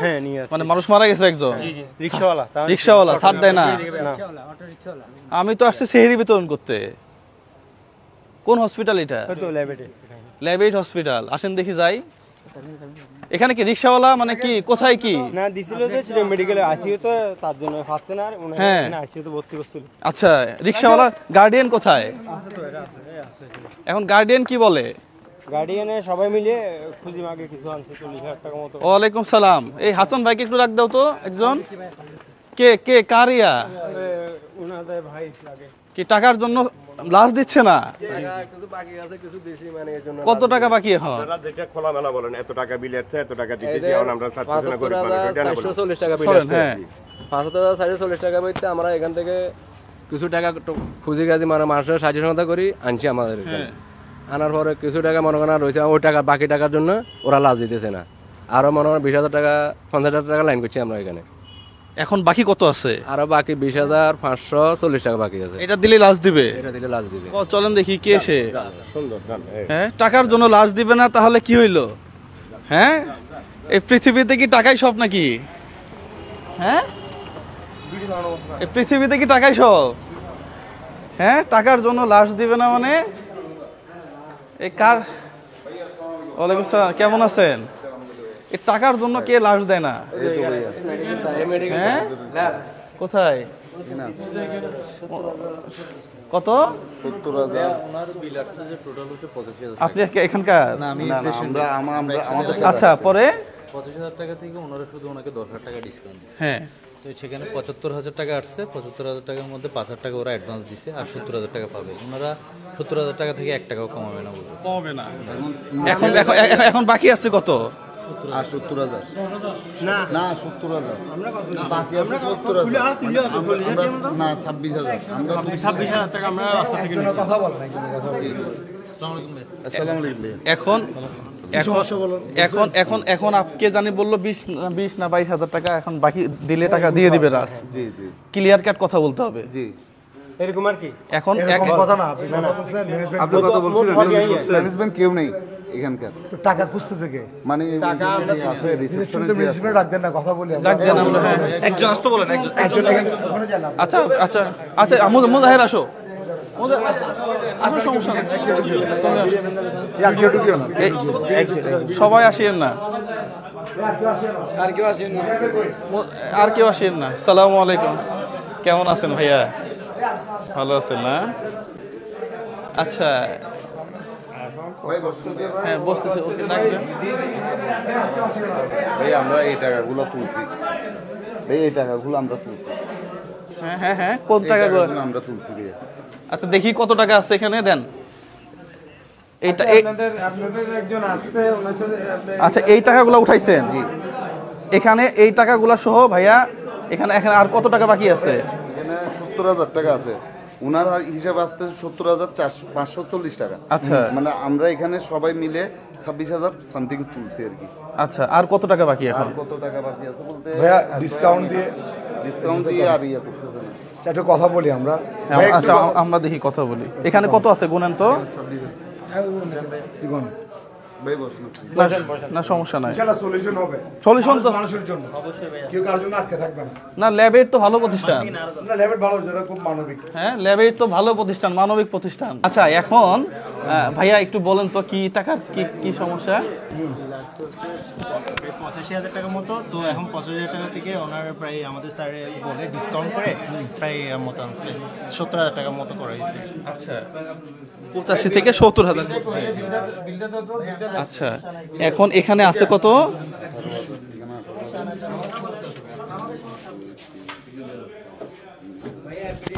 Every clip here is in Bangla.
হ্যাঁ নিয়ে আসছে। মানে মানুষ মারা গেছে একজন? জি জি, রিকশাওয়ালা। রিকশাওয়ালা ছাড় দেয় না? আমি তো আসছি সেহরি বিতরণ করতে। কোন হসপিটাল এটা? ল্যাবেট হসপিটাল। আসেন দেখি যাই। এখানে কি রিকশাওয়ালা মানে কি কোথায় কি? না দিছিল যে ছিল মেডিকেলে আসিও তো তার জন্য পাচ্ছে না আর উনি এখানে আসিও তো ভর্তি করছিল। আচ্ছা রিকশাওয়ালা গার্ডিয়ান কোথায়? এখন গার্ডিয়ান কি বলে? গার্ডিয়ানে সবাই মিলে খুঁজি মাগে কিছু আনছে 40,000 টাকা মতো। ওয়ালাইকুম সালাম। এই হাসান ভাইকে একটু রাখ দাও তো একজন। কে কে কারিয়া? উনাদের ভাই লাগে। কি টাকার জন্য লাশ দিচ্ছে না? কত টাকা বাকি এখন? যেটা খোলামেলা বলেন এত টাকা বিল আছে এত টাকা দিতেছি এখন আমরা 540 টাকা বিল আছে। হ্যাঁ 5,440 টাকা বইতে আমরা এখান থেকে কিছু টাকা খুঁজে গেছি মানে মানুষের সাহায্য সহায়তা করি আনছি আমাদের এখানে। আনার পরে কিছু টাকা মনে করেন রয়েছে ওই টাকা বাকি টাকার জন্য ওরা লাশ দিতেছে না। আরো মনে করেন 20,000 টাকা 50,000 টাকা লাইন করছি আমরা এখানে। এখন বাকি কত আছে? আরো বাকি 20,540 টাকা বাকি আছে। এটা দিলে লাশ দিবে? এটা দিলে লাশ দিবে। ও চলেন দেখি কে সে। সুন্দর হ্যাঁ টাকার জন্য লাশ দিবে না তাহলে কি হইলো? হ্যাঁ এই পৃথিবীতে কি টাকাই সব নাকি? হ্যাঁ এই পৃথিবীতে কি টাকাই সব? হ্যাঁ টাকার জন্য লাশ দিবে না মানে এই কার? ওয়ালাইকুম আসসালাম, কেমন আছেন? এই টাকার জন্য কে লাশ দেয় না? হ্যাঁ কোথায়? কত? 70,000। আপনি এখানকার? আচ্ছা পরে 25,000 টাকা থেকে ওনারা শুধু ওনাকে 10,000 টাকা ডিসকাউন্ট। হ্যাঁ তো সেখানে 75,000 টাকা আসছে। 75,000 টাকার মধ্যে 5,000 টাকা ওরা অ্যাডভান্স দিছে আর 70,000 টাকা পাবে। ওনারা 70,000 টাকা থেকে 1 টাকাও কমাবে না বলতে। কমবে না। এখন এখন বাকি আছে কত? 70,000 না 70,000 বাকি আছে 70,000 না 26,000 আমরা 26,000 টাকা আমরা রাস্তা থেকে কথা বলেন আসসালামু আলাইকুম। এখন এখন এখন এখন আপকে জানি বললো 20 না 22,000 টাকা এখন বাকি দিলে টাকা দিয়ে দিবে রাস। জি জি ক্লিয়ার কাট কথা বলতে হবে। জি এরকম আর কি। এখন কথা না আপনি আপনি কথা বলছিলেন ম্যানেজমেন্ট কেউ নেই এখানকার। তো টাকা খুঁজতেছে কে? মানে আছে রিসেপশনে ডাক দেন না, কথা বলি ডাক দেন আমরা। হ্যাঁ একজন আসতে বলেন একজন। একজন ওখানে যান। আচ্ছা আচ্ছা আচ্ছা মুজাহির আসো। আসো সমস্যা নেই। সবাই আসেন না। আর কেউ আসেন না। সালামু আলাইকুম, কেমন আছেন ভাইয়া? ভালো আছেন না? আচ্ছা হ্যাঁ বসতেছে। ওকে ডাকবেন। ভাই আমরা এই টাকাগুলো তুলছি ভাই, এই টাকাগুলো আমরা তুলছি। হ্যাঁ হ্যাঁ হ্যাঁ কোন টাকাগুলো? আমরা তুলছি ভাই। আচ্ছা দেখি কত টাকা আছে এখানে দেন। এইটা আপনাদের একজন আসছে ওনার সাথে। আচ্ছা এই টাকাগুলো উঠাইছেন? জি। এখানে এই টাকাগুলো সহ ভাইয়া এখানে এখানে আর কত টাকা বাকি আছে? এখানে 70,000 টাকা আছে। উনার হিসাব আসতে 70,540 টাকা। আচ্ছা মানে আমরা এখানে সবাই মিলে 26,000 সামথিং তুলছি আর কি। আচ্ছা আর কত টাকা বাকি এখন? আর কত টাকা বাকি আছে বলতে ভাইয়া ডিসকাউন্ট দিয়ে আর ইয়ে করতেছে না। একটা কথা বলি আমরা। আচ্ছা আমরা দেখি কথা বলি। এখানে কত আছে গুনেন তো। ভাই বসুন। না সমস্যা নাই, ইনশাআল্লাহ সলিউশন হবে। সলিউশন তো মানুষের জন্য অবশ্যই ভাইয়া, কেউ কার জন্য আটকে থাকবে না। না ল্যাবের তো ভালো প্রতিষ্ঠান। না ল্যাবেট ভালো, যেটা খুব মানবিক। হ্যাঁ ল্যাবের তো ভালো প্রতিষ্ঠান, মানবিক প্রতিষ্ঠান। আচ্ছা এখন ভাইয়া একটু বলেন তো কি টাকার কি কি সমস্যা? 85,000 টাকা মতো। তো এখন 85,000 টাকা থেকে ওনার প্রায় আমাদের স্যারে বলে ডিসকাউন্ট করে প্রায় মতো আনছে 70,000 টাকা মতো করা হয়েছে। আচ্ছা 85 থেকে 70,000। আচ্ছা এখন এখানে আছে কত?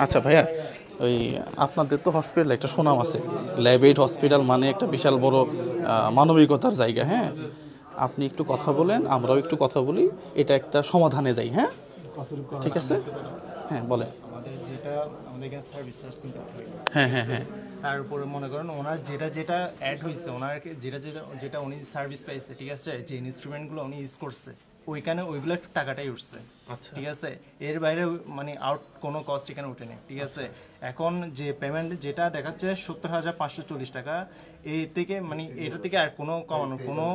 আচ্ছা ভাইয়া ওই আপনাদের তো হসপিটাল একটা সুনাম আছে, ল্যাবেট হসপিটাল মানে একটা বিশাল বড় মানবিকতার জায়গা। হ্যাঁ আপনি একটু কথা বলেন, আমরাও একটু কথা বলি, এটা একটা সমাধানে যাই। হ্যাঁ ঠিক আছে। হ্যাঁ বলেন। আমাদের যেটা আমাদের এখানে সার্ভিস চার্জ কিনতে হয়। হ্যাঁ হ্যাঁ হ্যাঁ তার উপরে মনে করেন ওনার যেটা যেটা অ্যাড হয়েছে, ওনার যেটা উনি সার্ভিস পাইছে, ঠিক আছে, যে ইনস্ট্রুমেন্টগুলো উনি ইউজ করছে ওইখানে ওইগুলো টাকাটাই উঠছে। আচ্ছা ঠিক আছে, এর বাইরে মানে আউট কোনো কস্ট এখানে উঠে নেই। ঠিক আছে, এখন যে পেমেন্ট যেটা দেখাচ্ছে 70,540 টাকা, এই থেকে মানে এটা থেকে আর কোনো কমানোর কোনো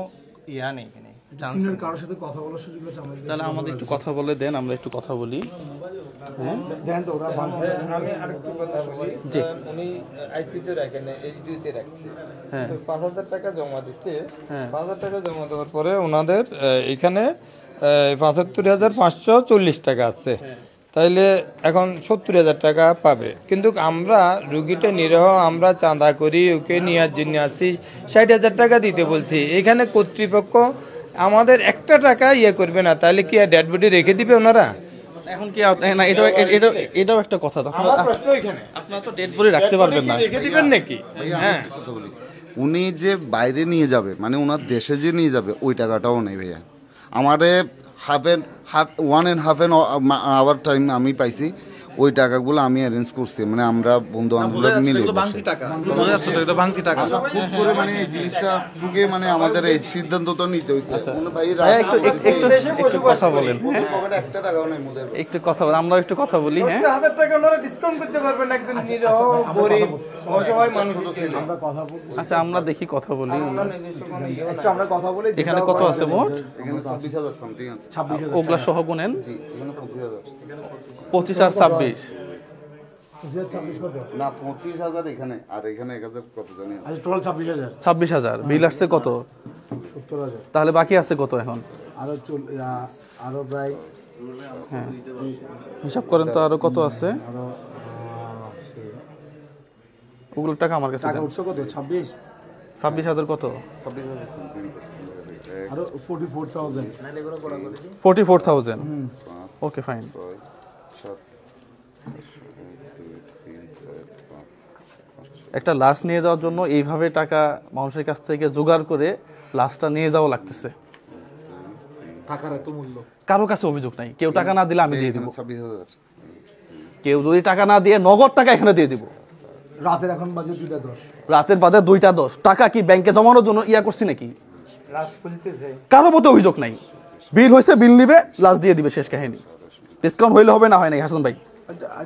ইয়া নেই এখানে। সিনিয়র কারোর সাথে কথা বলার সুযোগ আছে আমাদের? তাহলে আমাদের একটু কথা বলে দেন, আমরা একটু কথা বলি। দেন তো ওরা আমি আরেকটু কথা বলি। জি। উনি আইসিতে রাখেন, এইচডিতে রাখছে। হ্যাঁ। 5,000 টাকা জমা দিচ্ছে। হ্যাঁ। 5,000 টাকা জমা দেওয়ার পরে ওনাদের এখানে 75,540 টাকা আছে। তাইলে এখন 70,000 টাকা পাবে। কিন্তু আমরা রুগীটা নিরহ, আমরা চাঁদা করি, ওকে নেওয়ার জন্য আসি, 60,000 টাকা দিতে বলছি। এখানে কর্তৃপক্ষ আমাদের একটা টাকা ইয়ে করবে না, তাহলে কি আর ডেড বডি রেখে দিবে ওনারা? এখন কি না, এটাও একটা কথা। আমার প্রশ্ন এখানে, আপনারা তো ডেড বডি রাখতে পারবেন না। রেখে দিবেন নাকি? ভাইয়া, আমি একটা কথা বলি, উনি যে বাইরে নিয়ে যাবে মানে ওনার দেশে যে নিয়ে যাবে ওই টাকাটাও নেই ভাইয়া। আমারে হাফ 1.5 আওয়ার টাইম আমি পাইছি, ওই টাকাগুলো আমি অ্যারেঞ্জ করছি, মানে আমরা বন্ধু বান্ধবরা মিলে ভাঙতি টাকা, বোঝা যাচ্ছে তো, এটা ভাঙতি টাকা। খুব করে মানে এই জিনিসটা ঢুকে মানে আমাদের এই সিদ্ধান্তটা নিতে হয়েছে। ভাই একটু কথা বলেন, পকেটে একটা টাকাও নেই মোদের। একটু কথা বলেন, আমরা একটু কথা বলি। হ্যাঁ, 10,000 টাকা ওনারা ডিসকাউন্ট করতে পারবেন একজন নিরহ গরিব অসহায় মানুষকে। আমরা কথা বলবো। আচ্ছা আমরা দেখি কথা বলি। একটু আমরা কথা বলি। এখানে কত আছে মোট? এখানে 26,000 সামথিং আছে। 26,000 ওগুলা সহ গুনেন। জি, এখানে 25,000। 25 আর 26, 26 কত? না 25,000 এখানে, আর এখানে 1,000 কত জানি আছে। আচ্ছা টোটাল 26,000। 26,000 বিল আসছে কত? 70,000। তাহলে বাকি আছে কত এখন? আরো প্রায় হ্যাঁ, হিসাব করেন তো আরো কত আছে। আরো ওগুলো টাকা আমার কাছে টাকা দেন। উঠছে কত? 26। 26,000 কত? 26,000 সামথিং। আরো 44,000। 44,000। Okay fine. 7 একটা লাশ নিয়ে যাওয়ার জন্য এইভাবে টাকা মানুষের কাছ থেকে জোগাড় করে লাশটা নিয়ে যাওয়া লাগতেছে। টাকার এত মূল্য। কারো কাছে অভিযোগ নাই, কেউ টাকা না দিলে আমি দিয়ে দিব। 26,000। কেউ যদি টাকা না দিয়ে নগদ টাকা এখানে দিয়ে দিব। রাতের এখন বাজে 2:10। রাতের বাজে 2:10, টাকা কি ব্যাংকে জমানোর জন্য ইয়া করছি নাকি? লাশ খুলতেছে। কারো মতো অভিযোগ নাই। বিল হয়েছে, বিল নিবে, লাশ দিয়ে দিবে, শেষ কাহিনী। ডিসকাউন্ট হইলে হবে, না হয় নাই। হাসান ভাই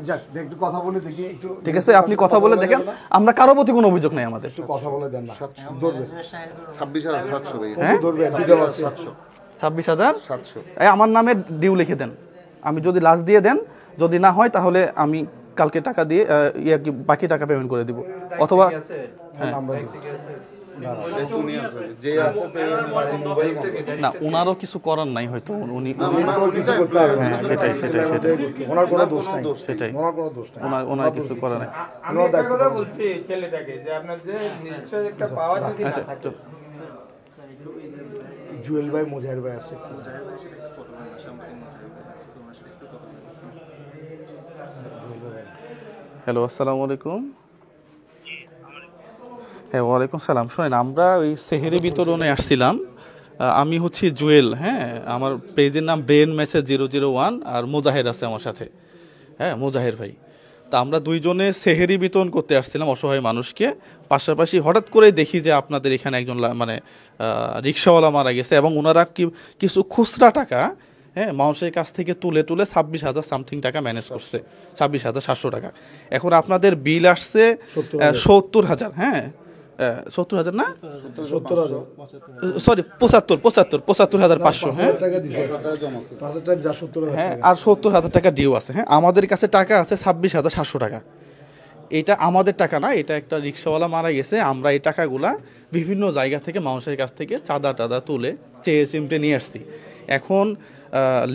যাক, একটু কথা বলে দেখি একটু। ঠিক আছে, আপনি কথা বলে দেখেন। আমরা কারো প্রতি কোনো অভিযোগ নাই আমাদের। একটু কথা বলে দেন না। ধরবে। 26,700 ভাই। হ্যাঁ, ধরবে 2টা বাজে। 26,700। এই আমার নামে ডিউ লিখে দেন। আমি যদি লাশ দিয়ে দেন, যদি না হয় তাহলে আমি কালকে টাকা দিয়ে ইয়ার কি বাকি টাকা পেমেন্ট করে দিব। অথবা হ্যাঁ, উনি আছে, যে আছে তে মোবাইল না, ওনারও কিছু করার নাই হয়তো। উনি কিছু করতে পারবে না। হ্যাঁ, সেটাই। ওনার কোনো দোষ নাই। সেটাই। ওনার কোনো দোষ নাই। ওনার কিছু করার নাই। আমি একটা কথা বলছি ছেলেটাকে, যে আপনার যে নিশ্চয় একটা পাওয়া যদি না আচ্ছা, থাকে। জুয়েল ভাই, মোজাহির ভাই আছে। হ্যালো, আসসালামু আলাইকুম। হ্যাঁ, ওয়ালাইকুম সালাম। শোনেন, আমরা ওই সেহেরি বিতরণে আসছিলাম। আমি হচ্ছি জুয়েল। হ্যাঁ, আমার পেজের নাম ব্রেন ম্যাসেজ 001, আর মোজাহের আছে আমার সাথে। হ্যাঁ, মোজাহের ভাই। তা আমরা দুইজনে সেহেরি বিতরণ করতে আসছিলাম অসহায় মানুষকে। পাশাপাশি হঠাৎ করে দেখি যে আপনাদের এখানে একজন মানে রিক্সাওয়ালা মারা গেছে, এবং ওনারা কিছু খুচরা টাকা হ্যাঁ মানুষের কাছ থেকে তুলে 26,000 সামথিং টাকা ম্যানেজ করছে, 26,700 টাকা। এখন আপনাদের বিল আসছে 70,000। হ্যাঁ, 70,000 না, সরি 75,500। হ্যাঁ, হ্যাঁ, আর 70,000 টাকা ডিউ আছে। হ্যাঁ, আমাদের কাছে টাকা আছে 26,700 টাকা। এটা আমাদের টাকা না, এটা একটা রিক্সাওয়ালা মারা গেছে। আমরা এই টাকাগুলা বিভিন্ন জায়গা থেকে মানুষের কাছ থেকে চাঁদা টাদা তুলে চেয়ে চিমটে নিয়ে আসছি। এখন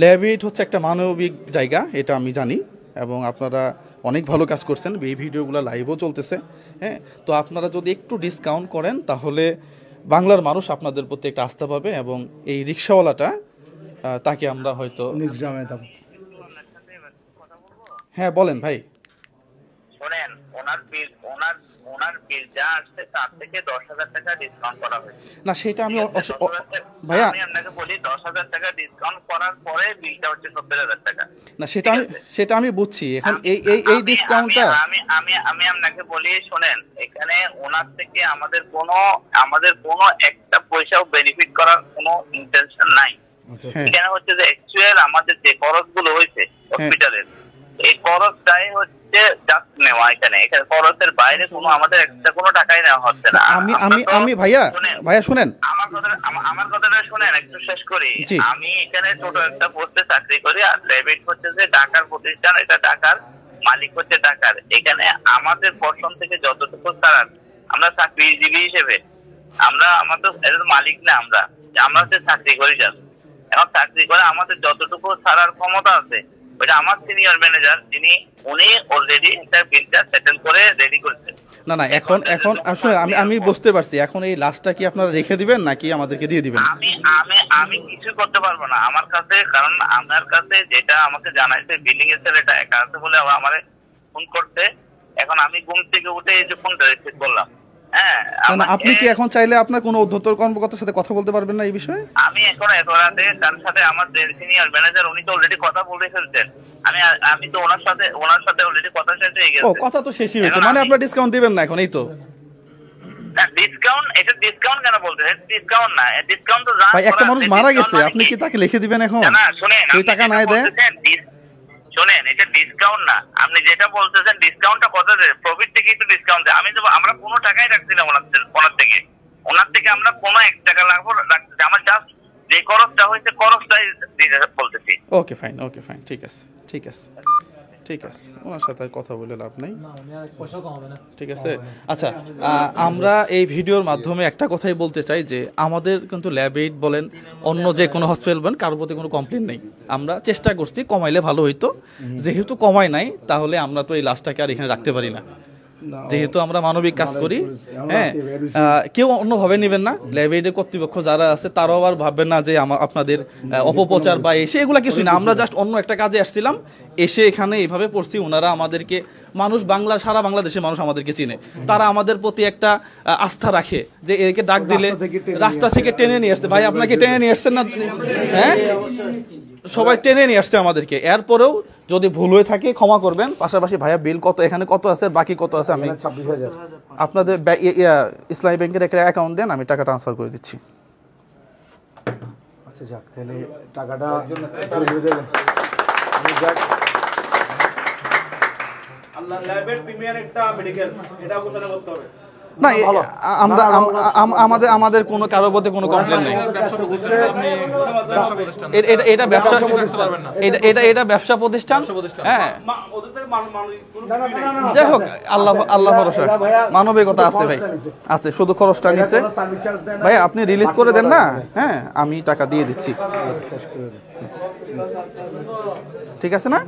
ল্যাবিট হচ্ছে একটা মানবিক জায়গা, এটা আমি জানি, এবং আপনারা অনেক ভালো কাজ করছেন। এই ভিডিওগুলো লাইভও চলতেছে। হ্যাঁ, তো আপনারা যদি একটু ডিসকাউন্ট করেন তাহলে বাংলার মানুষ আপনাদের প্রতি একটা আস্থা পাবে, এবং এই রিক্সাওয়ালাটা তাকে আমরা হয়তো। হ্যাঁ বলেন ভাই। শোনেন, ওনার বিল যা আসছে তার থেকে 10,000 টাকা ডিসকাউন্ট করা হয়েছে। না, সেটা আমি ভাইয়া, আমি আপনাকে বলি 10,000 টাকা ডিসকাউন্ট করার পরে বিলটা হচ্ছে 70,000 টাকা। না, সেটা আমি বুঝছি। এখন এই ডিসকাউন্টটা আমি আপনাকে বলি, শোনেন, এখানে ওনার থেকে আমাদের কোনো একটা পয়সাও বেনিফিট করার কোনো ইন্টেনশন নাই। এখানে হচ্ছে যে অ্যাকচুয়াল আমাদের যে খরচগুলো হয়েছে হসপিটালের, এই খরচটাই হচ্ছে জাস্ট নেওয়া। এখানে খরচের বাইরে কোনো আমাদের এক্সট্রা কোনো টাকাই নেওয়া হচ্ছে না। আমি ভাইয়া শুনেন, আমার কথাটা শুনেন, একটু শেষ করি। আমি এখানে ছোট একটা পোস্টে চাকরি করি, আর ল্যাবেট হচ্ছে যে ঢাকার প্রতিষ্ঠান, এটা ঢাকার, মালিক হচ্ছে ঢাকার। এখানে আমাদের পর্ষণ থেকে যতটুকু ছাড়ার, আমরা চাকরিজীবী হিসেবে আমাদের এটা তো মালিক না, আমরা হচ্ছে চাকরি করি জাস্ট। এখন চাকরি করে আমাদের যতটুকু ছাড়ার ক্ষমতা আছে, ওইটা আমার সিনিয়র ম্যানেজার উনি অলরেডি একটা বিলটা সেটেল করে রেডি করেছেন। না এখন আসলে আমি বুঝতে পারছি। এখন এই লাস্টটা কি আপনারা রেখে দিবেন নাকি আমাদেরকে দিয়ে দিবেন? আমি কিছু করতে পারবো না আমার কাছে, কারণ আমার কাছে যেটা আমাকে জানাইছে বিলিং এর ছেলেটা একা আছে বলে আমার ফোন করতে। এখন আমি ঘুম থেকে উঠে এই যে ফোনটা রিসিভ করলাম। হ্যাঁ, আপনি কি এখন চাইলে আপনার কোনো ঊর্ধ্বতন কর্মকর্তার সাথে কথা বলতে পারবেন না এই বিষয়ে? আমি এখন এত রাতে তার সাথে আমার যে সিনিয়র ম্যানেজার, উনি তো অলরেডি কথা বলে ফেলছেন। আমি তো ওনার সাথে অলরেডি কথা শেষ হয়ে গেছে। ও, কথা তো শেষই হয়েছে, মানে আপনারা ডিসকাউন্ট দিবেন না এখন? এই তো ডিসকাউন্ট কেন বলতেছেন? ডিসকাউন্ট না, ডিসকাউন্ট তো ভাই, একটা মানুষ মারা গেছে, আপনি কি তাকে লিখে দিবেন এখন? না শুনেন, ওই টাকা নাই দেয়। শোনেন, এটা ডিসকাউন্ট না। আপনি যেটা বলতেছেন ডিসকাউন্টটা কত দেয়? প্রফিট থেকে একটু ডিসকাউন্ট দেয়। আমরা কোনো টাকাই রাখছি না ওনার থেকে আমরা কোনো 1 টাকা রাখছি। আমার জাস্ট যে খরচটা হয়েছে খরচটাই দিতে বলতেছি। ওকে ফাইন, ঠিক আছে, ওনার সাথে কথা বলে লাভ নাই, ঠিক আছে। আচ্ছা, আমরা এই ভিডিওর মাধ্যমে একটা কথাই বলতে চাই যে আমাদের কিন্তু ল্যাব-8 বলেন, অন্য যে কোনো হসপিটাল বলেন, কারোর প্রতি কোনো কমপ্লেন নেই। আমরা চেষ্টা করছি কমাইলে ভালো হইতো, যেহেতু কমাই নাই তাহলে আমরা তো এই লাশটাকে আর এখানে রাখতে পারি না, যেহেতু আমরা মানবিক কাজ করি। হ্যাঁ, কেউ অন্যভাবে নেবেন না। ল্যাব-8 কর্তৃপক্ষ যারা আছে তারাও আবার ভাববেন না যে আপনাদের অপপ্রচার বা এসে এগুলা কিছুই না। আমরা জাস্ট অন্য একটা কাজে আসছিলাম, এসে এখানে এইভাবে পড়ছি। ওনারা আমাদেরকে, সারা বাংলাদেশের মানুষ আমাদেরকে চিনে, তারা আমাদের প্রতি একটা আস্থা রাখে যে একে ডাক দিলে রাস্তা থেকে টেনে নিয়ে আসতে। ভাই, আপনাকে টেনে নিয়ে আসছেন না? হ্যাঁ, সবাই টেনে নিয়ে আসছে আমাদেরকে। এরপরেও যদি ভুল হয়ে থাকে ক্ষমা করবেন। পাশাপাশি ভাইয়া বিল এখানে কত আছে, বাকি কত আছে, আমি আপনাদের ইসলামী ব্যাংকের একটা অ্যাকাউন্ট দেন, আমি টাকা ট্রান্সফার করে দিচ্ছি। আচ্ছা যাক, তাহলে টাকাটা না, আমাদের কোনো কারোর প্রতি কোনো কমপ্লেন নেই। এটা ব্যবসা প্রতিষ্ঠান। হ্যাঁ, যাই হোক, আল্লাহ ভরসা, মানবিকতা আছে ভাই, আছে। শুধু খরচটা নিচ্ছে ভাই, আপনি রিলিজ করে দেন না। হ্যাঁ, আমি টাকা দিয়ে দিচ্ছি, ঠিক আছে না?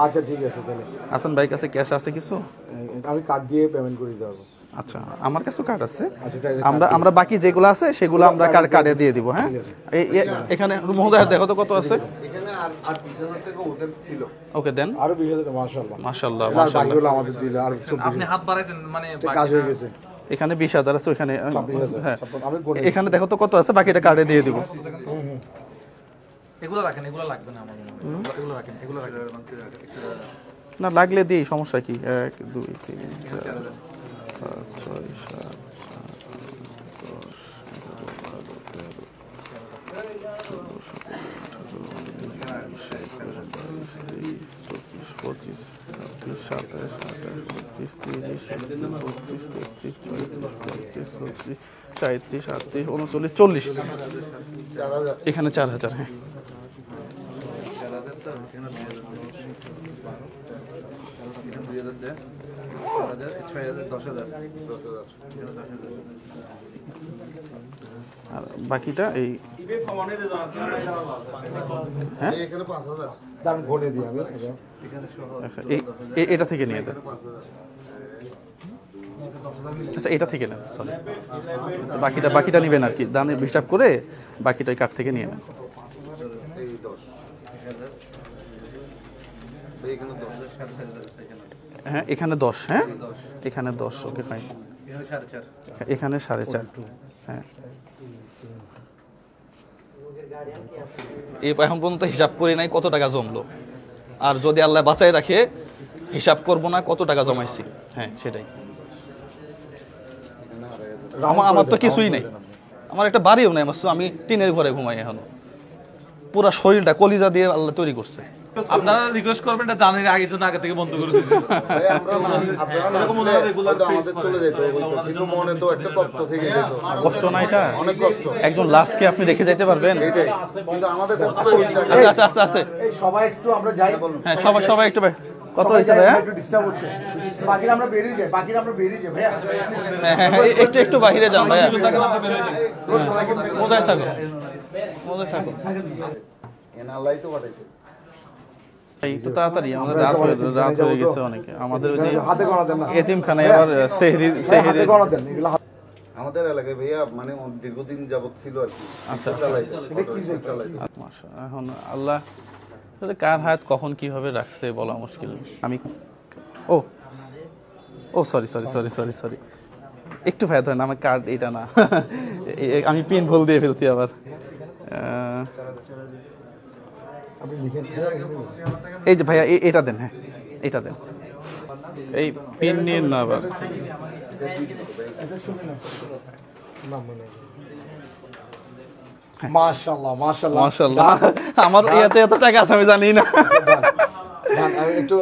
আচ্ছা ঠিক আছে, তাহলে হাসান ভাই কাছে ক্যাশ আছে কিছু? আমি কার্ড দিয়ে পেমেন্ট করে দিতে পারবো। আচ্ছা, আমার কাছেও কার্ড আছে। আমরা বাকি যেগুলো আছে সেগুলো আমরা কার্ডে দিয়ে দিব। হ্যাঁ, এখানে মহোদয় দেখো তো কত আছে। ওকে দেন, আরো 20,000 টাকা। মাশাআল্লাহ মাশাআল্লাহ, আমাদের দিলে আর আপনি হাত বাড়াইছেন, মানে কাজ হয়ে গেছে। এখানে 20,000 আছে, ওখানে হ্যাঁ, এখানে দেখো তো কত আছে, বাকিটা কার্ডে দিয়ে দিব। এগুলো রাখেন, এগুলো লাগবে না আমার মনে হয়। এগুলো রাখেন। না লাগলে দিই, সমস্যা কি? 1 2 3 4 5 6 7 40। এখানে 4,000। হ্যাঁ, আর বাকিটা এই এটা থেকে নিয়ে দেন। আচ্ছা, এটা থেকে নেন, সরি, বাকিটা নেবেন আর কি, দামে হিসাব করে বাকিটা ওই কার্ড থেকে নিয়ে নেন। হ্যাঁ, এখানে 10। হ্যাঁ, এখানে 10। ওকে ফাইন, এখানে 4.5। হ্যাঁ, এখন পর্যন্ত হিসাব করি নাই কত টাকা জমলো, আর যদি আল্লাহ বাঁচাই রাখে হিসাব করব না কত টাকা জমাইছি। হ্যাঁ, সেটাই। আমার তো কিছুই নেই। আমার একটা বাড়িও নাই, আমি টিনের ঘরে ঘুমাই এখনো। পুরা শরীরটা কলিজা দিয়ে আল্লাহ তৈরি করছে। আপনারা রিকোয়েস্ট করবেন না, জানেন আগে জন্য আগে থেকে বন্ধ করে দিয়েছে। কষ্ট না এটা, একজন লাশকে আপনি রেখে যেতে পারবেন? আচ্ছা আচ্ছা আচ্ছা, সবাই একটু আমরা যাই। হ্যাঁ সবাই একটু কত হয়েছে ভাইয়া? একটু ডিস্টার্ব হচ্ছে, বাকিরা আমরা বেরিয়ে যাই, ভাইয়া। হ্যাঁ একটু বাহিরে যান ভাইয়া, কোথায় থাকো। একটু তাড়াতাড়ি, আমাদের রাত হয়ে গেছে অনেকে। আমাদের ওই যে এতিমখানায় আবার সেহরি আমাদের এলাকায় ভাইয়া মানে দীর্ঘদিন যাবত ছিল আর কি। আচ্ছা এখন আল্লাহ কার হায়াত কখন কিভাবে রাখছে বলা মুশকিল। আমি সরি একটু ভাইয়া ধরেন, আমার কার্ড এটা না, আমি পিন ভুল দিয়ে ফেলছি আবার। এই যে ভাইয়া এটা দেন, হ্যাঁ এটা দেন, এই পিন নিয়ে না আবার। মাশাআল্লাহ আমার ইয়াতে এত টাকা আছে আমি জানি না। একটু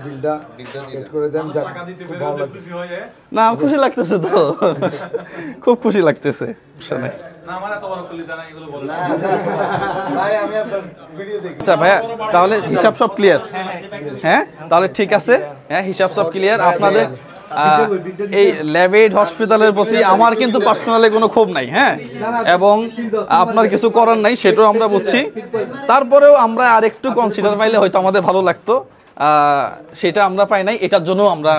বিলটা সেট করে দেন, না খুশি লাগতেছে তো, খুব খুশি লাগতেছে। আচ্ছা ভাইয়া তাহলে হিসাব সব ক্লিয়ার? হ্যাঁ তাহলে ঠিক আছে, হ্যাঁ হিসাব সব ক্লিয়ার। আপনাদের এই ল্যাবেড হসপিটালের প্রতি আমার কিন্তু পার্সোনালি কোনো ক্ষোভ নাই, হ্যাঁ, এবং আপনার কিছু করার নাই সেটাও আমরা বুঝছি। তারপরেও আমরা আরেকটু কনসিডার পাইলে হয়তো আমাদের ভালো লাগতো, সেটা আমরা পাই নাই। এটার জন্য আমরা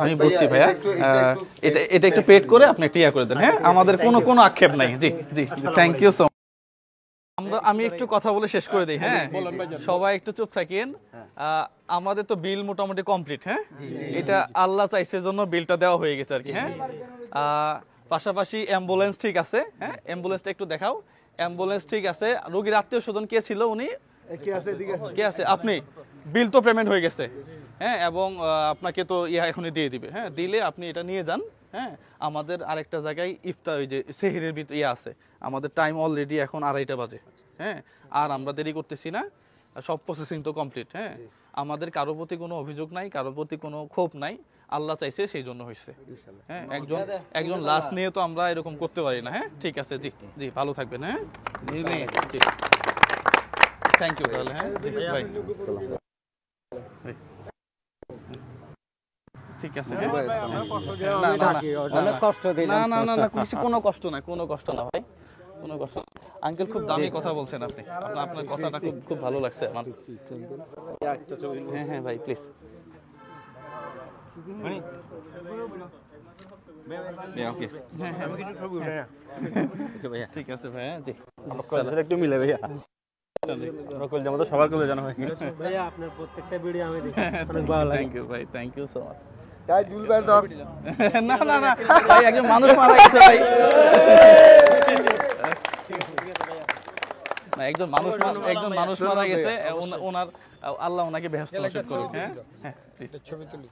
আমি বলছি ভাইয়া এটা একটু পেড করে আপনি একটা ইয়া করে দেন, হ্যাঁ আমাদের কোনো আক্ষেপ নাই। জি থ্যাংক ইউ সো মাচ। আমি একটু কথা বলে শেষ করে দিই, হ্যাঁ সবাই একটু চুপ থাকেন। আমাদের তো বিল মোটামুটি কমপ্লিট, হ্যাঁ এটা আল্লাহ চাইছে জন্য বিলটা দেওয়া হয়ে গেছে আর কি, হ্যাঁ পাশাপাশি অ্যাম্বুলেন্স ঠিক আছে, হ্যাঁ অ্যাম্বুলেন্সটা একটু দেখাও। অ্যাম্বুলেন্স ঠিক আছে। রোগীর আত্মীয় স্বজন কে ছিল, উনি কে আছে? আপনি বিল তো পেমেন্ট হয়ে গেছে, হ্যাঁ এবং আপনাকে তো এখনই দিয়ে দিবে, হ্যাঁ দিলে আপনি এটা নিয়ে যান। হ্যাঁ আমাদের আরেকটা জায়গায় ইফতার ওই যে সেহরির ভিতরে আছে, আমাদের টাইম অলরেডি এখন 2:30 বাজে, হ্যাঁ আর আমরা দেরি করতেছি না, সব প্রসেসিং তো কমপ্লিট। হ্যাঁ আমাদের কারোর প্রতি কোনো অভিযোগ নাই, কারোর প্রতি কোনো ক্ষোভ নাই, আল্লাহ চাইছে সেই জন্য হয়েছে। হ্যাঁ একজন লাশ নিয়ে তো আমরা এরকম করতে পারি না। হ্যাঁ ঠিক আছে, জি ভালো থাকবেন। হ্যাঁ থ্যাংক ইউ তাহলে। হ্যাঁ ভাই ঠিক আছে, অনেক কষ্ট দিলাম। না কোনো কষ্ট না ভাই, কোনো কষ্ট না। আঙ্কেল খুব দামি কথা বলছেন আপনি, আপনার কথাটা খুব ভালো লাগছে আমার। হ্যাঁ ভাই প্লিজ। ঠিক আছে ভাইয়া, জি একটু মিলে ভাইয়া, সবার করে জানা ভাই। ভাইয়া আপনার প্রত্যেকটা ভিডিও আমি দেখি, অনেক ভালো লাগে। থ্যাংক ইউ ভাই, থ্যাংক ইউ সো মাচ। না ভাই একজন মানুষ মারা গেছে ভাই, না একজন মানুষ মারা গেছে, ওনার আল্লাহ ওনাকে বেহেশত নসিব করুক। হ্যাঁ প্লিজ ছবি তুলি।